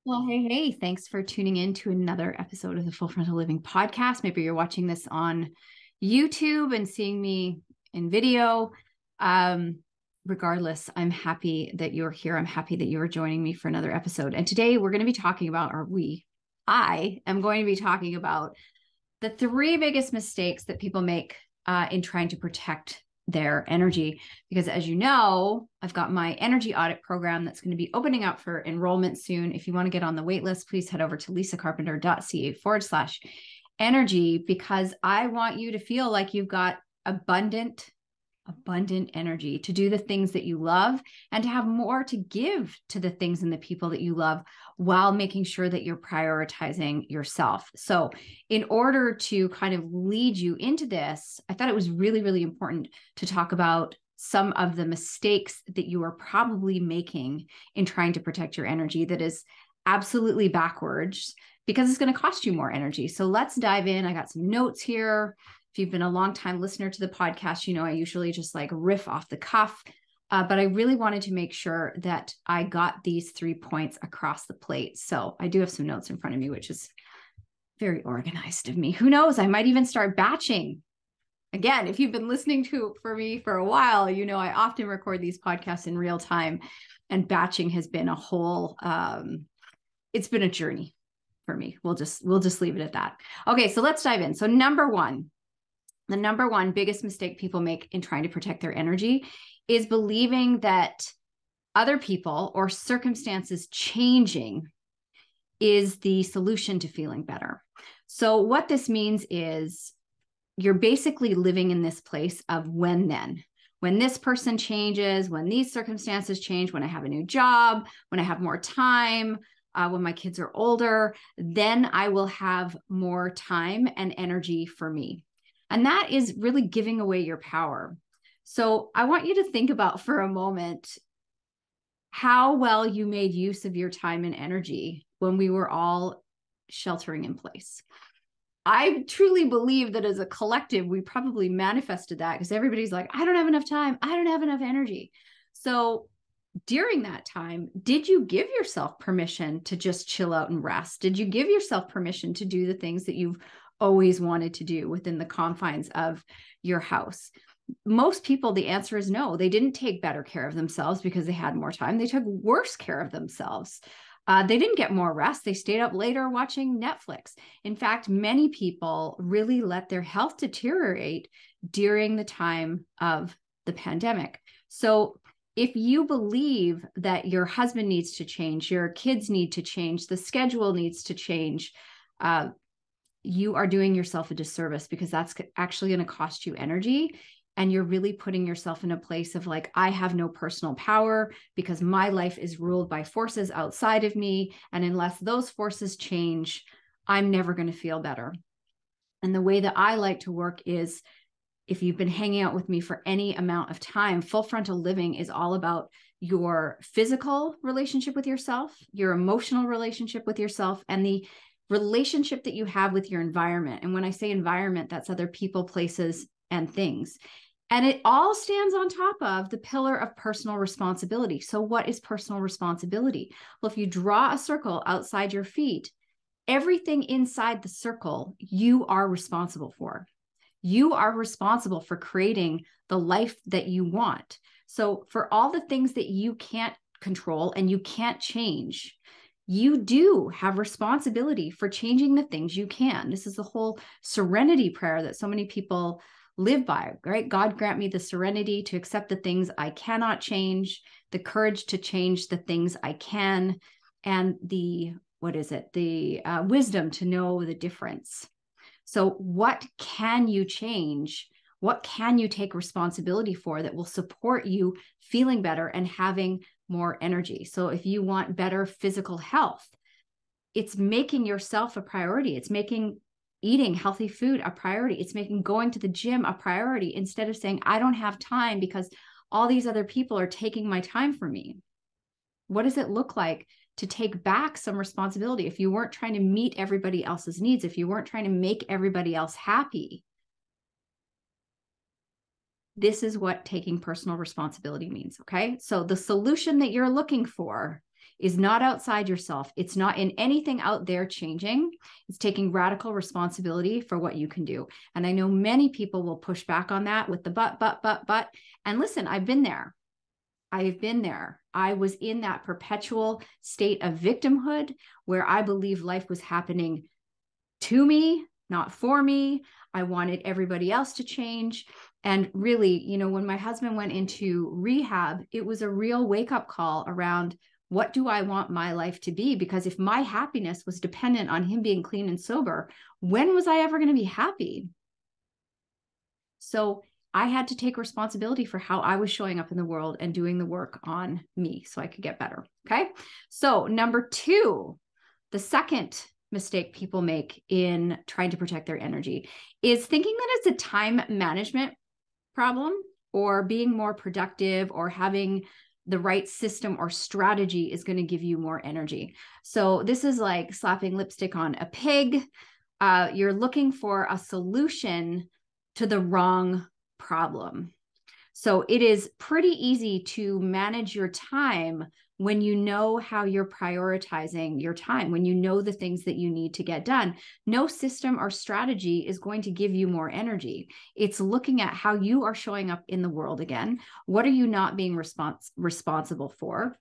Well, hey, thanks for tuning in to another episode of the Full Frontal Living podcast. Maybe you're watching this on YouTube and seeing me in video. Um, Regardless, I'm happy that you're here. I'm happy that you are joining me for another episode. And today we're going to be talking about, I am going to be talking about the three biggest mistakes that people make in trying to protect their energy. Because as you know, I've got my energy audit program that's going to be opening up for enrollment soon. If you want to get on the wait list, please head over to lisacarpenter.ca/energy, because I want you to feel like you've got abundant energy to do the things that you love and to have more to give to the things and the people that you love while making sure that you're prioritizing yourself. So in order to kind of lead you into this, I thought it was really, really important to talk about some of the mistakes that you are probably making in trying to protect your energy that is absolutely backwards, because it's going to cost you more energy. So let's dive in. I got some notes here. If you've been a long time listener to the podcast, you know I usually just like riff off the cuff, but I really wanted to make sure that I got these 3 points across the plate. So I do have some notes in front of me, which is very organized of me. Who knows? I might even start batching. Again, if you've been listening to for me for a while, you know I often record these podcasts in real time, and batching has been a whole, it's been a journey for me. We'll just leave it at that. Okay, so let's dive in. So the number one biggest mistake people make in trying to protect their energy is believing that other people or circumstances changing is the solution to feeling better. So what this means is you're basically living in this place of when then. When this person changes, when these circumstances change, when I have a new job, when I have more time, when my kids are older, then I will have more time and energy for me. And that is really giving away your power. So I want you to think about for a moment how well you made use of your time and energy when we were all sheltering in place. I truly believe that as a collective, we probably manifested that because everybody's like, I don't have enough time. I don't have enough energy. So during that time, did you give yourself permission to just chill out and rest? Did you give yourself permission to do the things that you've always wanted to do within the confines of your house? Most people, the answer is no. They didn't take better care of themselves because they had more time. They took worse care of themselves. They didn't get more rest. They stayed up later watching Netflix. In fact, many people really let their health deteriorate during the time of the pandemic. So if you believe that your husband needs to change, your kids need to change, the schedule needs to change, you are doing yourself a disservice, because that's actually going to cost you energy. And you're really putting yourself in a place of like, I have no personal power because my life is ruled by forces outside of me. And unless those forces change, I'm never going to feel better. And the way that I like to work is, if you've been hanging out with me for any amount of time, full frontal living is all about your physical relationship with yourself, your emotional relationship with yourself, and the relationship that you have with your environment. And when I say environment, that's other people, places, and things. And it all stands on top of the pillar of personal responsibility. So what is personal responsibility? Well, if you draw a circle outside your feet, everything inside the circle, you are responsible for. You are responsible for creating the life that you want. So for all the things that you can't control and you can't change, you do have responsibility for changing the things you can. This is the whole serenity prayer that so many people live by, right? God grant me the serenity to accept the things I cannot change, the courage to change the things I can, and the wisdom to know the difference. So what can you change? What can you take responsibility for that will support you feeling better and having more energy? So if you want better physical health, it's making yourself a priority. It's making eating healthy food a priority. It's making going to the gym a priority, instead of saying, I don't have time because all these other people are taking my time from me. What does it look like to take back some responsibility? If you weren't trying to meet everybody else's needs, if you weren't trying to make everybody else happy, this is what taking personal responsibility means. Okay. So the solution that you're looking for is not outside yourself. It's not in anything out there changing. It's taking radical responsibility for what you can do. And I know many people will push back on that with the but. And listen, I've been there. I've been there. I was in that perpetual state of victimhood where I believed life was happening to me, not for me. I wanted everybody else to change. And really, you know, when my husband went into rehab, it was a real wake-up call around, what do I want my life to be? Because if my happiness was dependent on him being clean and sober, when was I ever going to be happy? So I had to take responsibility for how I was showing up in the world and doing the work on me so I could get better. Okay. So number 2, the second mistake people make in trying to protect their energy is thinking that it's a time management problem, or being more productive, or having the right system or strategy is going to give you more energy. So this is like slapping lipstick on a pig. You're looking for a solution to the wrong problem. So it is pretty easy to manage your time when you know how you're prioritizing your time, when you know the things that you need to get done. No system or strategy is going to give you more energy. It's looking at how you are showing up in the world again. What are you not being responsible for?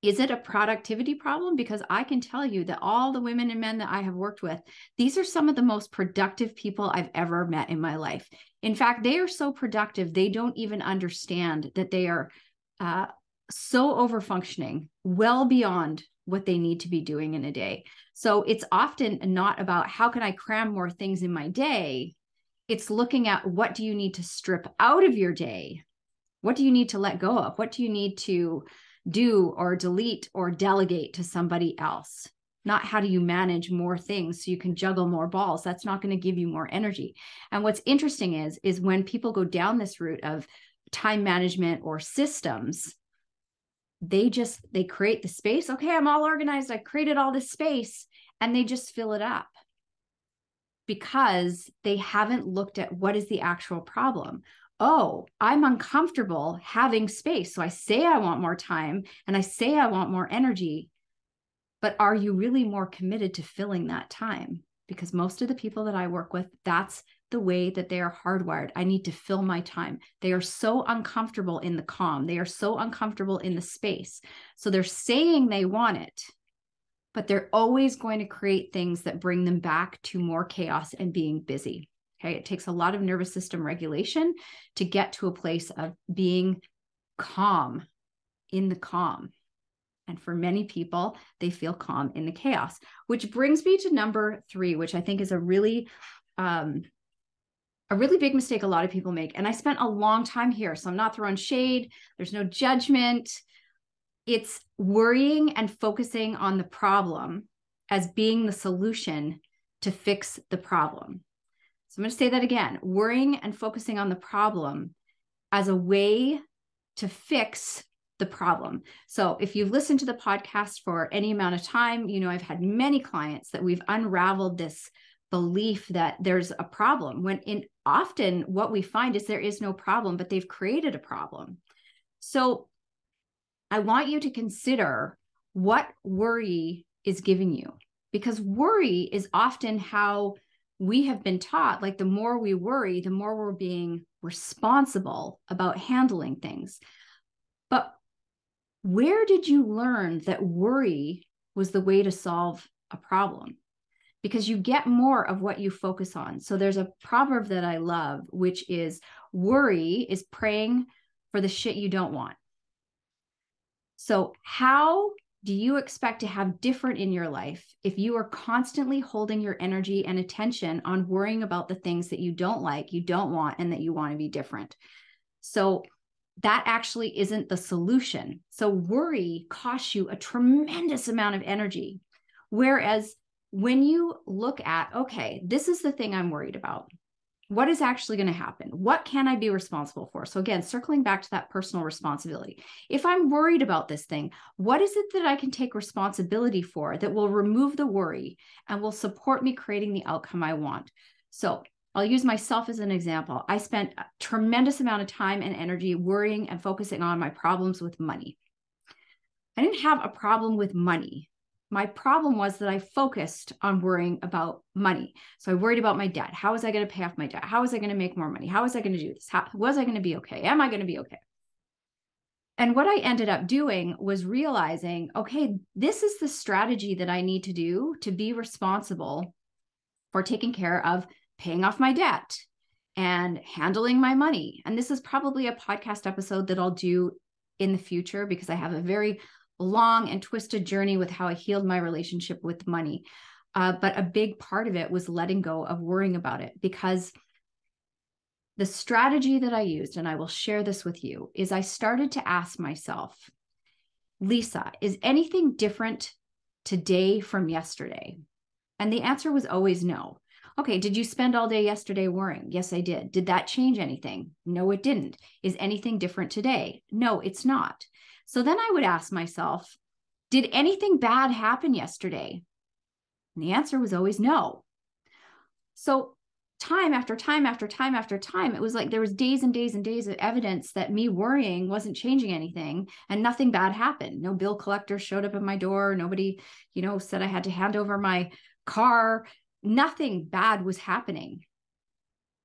Is it a productivity problem? Because I can tell you that all the women and men that I have worked with, these are some of the most productive people I've ever met in my life. In fact, they are so productive, they don't even understand that they are so overfunctioning, well beyond what they need to be doing in a day. So it's often not about how can I cram more things in my day. It's looking at, what do you need to strip out of your day? What do you need to let go of? What do you need to do or delete or delegate to somebody else? Not how do you manage more things so you can juggle more balls. That's not going to give you more energy. And what's interesting is when people go down this route of time management or systems, they create the space. Okay, I'm all organized. I created all this space, and they just fill it up because they haven't looked at what is the actual problem. Oh, I'm uncomfortable having space. So I say I want more time and I say I want more energy, but are you really more committed to filling that time? Because most of the people that I work with, that's the way that they are hardwired. I need to fill my time. They are so uncomfortable in the calm. They are so uncomfortable in the space. So they're saying they want it, but they're always going to create things that bring them back to more chaos and being busy. Okay. It takes a lot of nervous system regulation to get to a place of being calm in the calm. And for many people, they feel calm in the chaos, which brings me to number 3, which I think is a really big mistake a lot of people make. And I spent a long time here, so I'm not throwing shade. There's no judgment. It's worrying and focusing on the problem as being the solution to fix the problem. So I'm going to say that again, worrying and focusing on the problem as a way to fix the problem. So if you've listened to the podcast for any amount of time, you know, I've had many clients that we've unraveled this belief that there's a problem, when often what we find is there is no problem, but they've created a problem. So I want you to consider what worry is giving you, because worry is often how we have been taught, like the more we worry, the more we're being responsible about handling things. But where did you learn that worry was the way to solve a problem? Because you get more of what you focus on. So there's a proverb that I love, which is, worry is praying for the shit you don't want. So how do you expect to have different in your life if you are constantly holding your energy and attention on worrying about the things that you don't like, you don't want, and that you want to be different? So that actually isn't the solution. So worry costs you a tremendous amount of energy. Whereas when you look at, okay, this is the thing I'm worried about. What is actually going to happen? What can I be responsible for? So again, circling back to that personal responsibility. If I'm worried about this thing, what is it that I can take responsibility for that will remove the worry and will support me creating the outcome I want? So I'll use myself as an example. I spent a tremendous amount of time and energy worrying and focusing on my problems with money. I didn't have a problem with money. My problem was that I focused on worrying about money. So I worried about my debt. How was I going to pay off my debt? How was I going to make more money? How was I going to do this? How was I going to be okay? Am I going to be okay? And what I ended up doing was realizing, okay, this is the strategy that I need to do to be responsible for taking care of paying off my debt and handling my money. And this is probably a podcast episode that I'll do in the future because I have a very long and twisted journey with how I healed my relationship with money. But a big part of it was letting go of worrying about it, because the strategy that I used, and I will share this with you, is I started to ask myself, Lisa, is anything different today from yesterday? And the answer was always no. Okay, did you spend all day yesterday worrying? Yes, I did. Did that change anything? No, it didn't. Is anything different today? No, it's not. So then I would ask myself, did anything bad happen yesterday? And the answer was always no. So time after time after time after time, it was like there was days and days and days of evidence that me worrying wasn't changing anything and nothing bad happened. No bill collector showed up at my door. Nobody, said I had to hand over my car. Nothing bad was happening.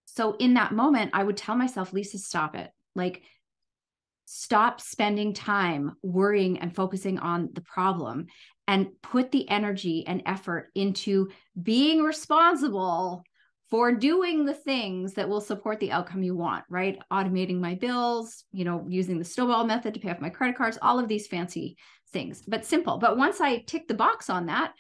So in that moment, I would tell myself, Lisa, stop it. Like, stop spending time worrying and focusing on the problem and put the energy and effort into being responsible for doing the things that will support the outcome you want, right? Automating my bills, using the snowball method to pay off my credit cards, all of these fancy things, but simple. But once I ticked the box on that,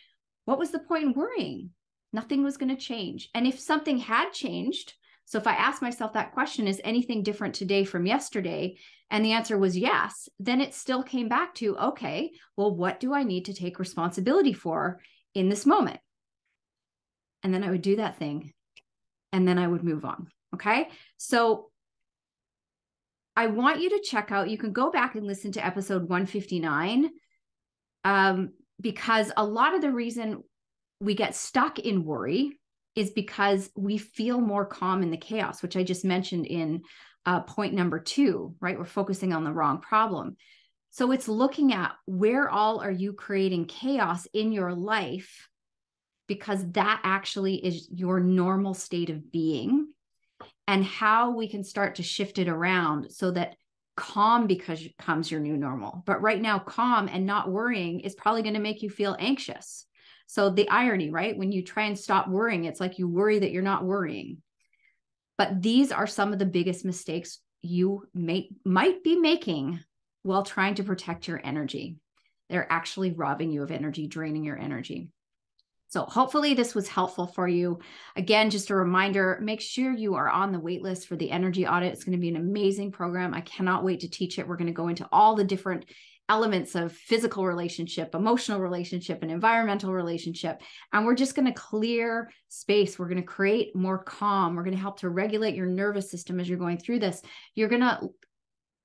what was the point in worrying? Nothing was going to change. And if something had changed, so if I asked myself that question, is anything different today from yesterday? And the answer was yes, then it still came back to, okay, well, what do I need to take responsibility for in this moment? And then I would do that thing. And then I would move on. Okay. So I want you to check out, you can go back and listen to episode 159, because a lot of the reason we get stuck in worry is because we feel more calm in the chaos, which I just mentioned in point number 2, right? We're focusing on the wrong problem. So it's looking at where all are you creating chaos in your life, because that actually is your normal state of being, and how we can start to shift it around so that calm becomes your new normal. But right now, calm and not worrying is probably going to make you feel anxious. So the irony, right? When you try and stop worrying, it's like you worry that you're not worrying. But these are some of the biggest mistakes you might be making while trying to protect your energy. They're actually robbing you of energy, draining your energy. So hopefully this was helpful for you. Again, just a reminder, make sure you are on the wait list for the energy audit. It's going to be an amazing program. I cannot wait to teach it. We're going to go into all the different elements of physical relationship, emotional relationship, and environmental relationship. And we're just going to clear space. We're going to create more calm. We're going to help to regulate your nervous system as you're going through this. You're going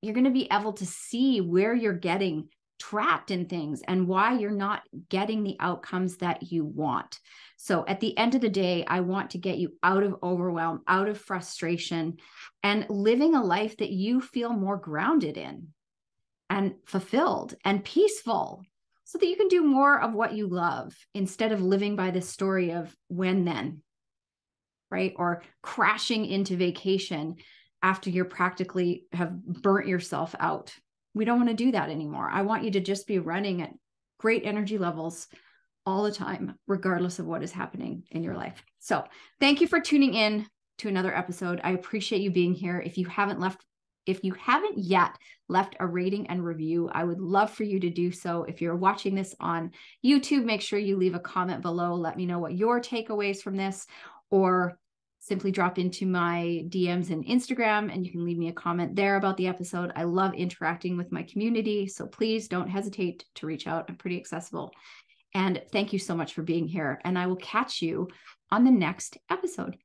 to be able to see where you're getting trapped in things and why you're not getting the outcomes that you want. So at the end of the day, I want to get you out of overwhelm, out of frustration, and living a life that you feel more grounded in and fulfilled and peaceful, so that you can do more of what you love instead of living by this story of when then, right? Or crashing into vacation after you're practically have burnt yourself out. We don't want to do that anymore. I want you to just be running at great energy levels all the time, regardless of what is happening in your life. So thank you for tuning in to another episode. I appreciate you being here. If you haven't yet left a rating and review, I would love for you to do so. If you're watching this on YouTube, make sure you leave a comment below. Let me know what your takeaways from this, or simply drop into my DMs and Instagram and you can leave me a comment there about the episode. I love interacting with my community, so please don't hesitate to reach out. I'm pretty accessible. And thank you so much for being here. And I will catch you on the next episode.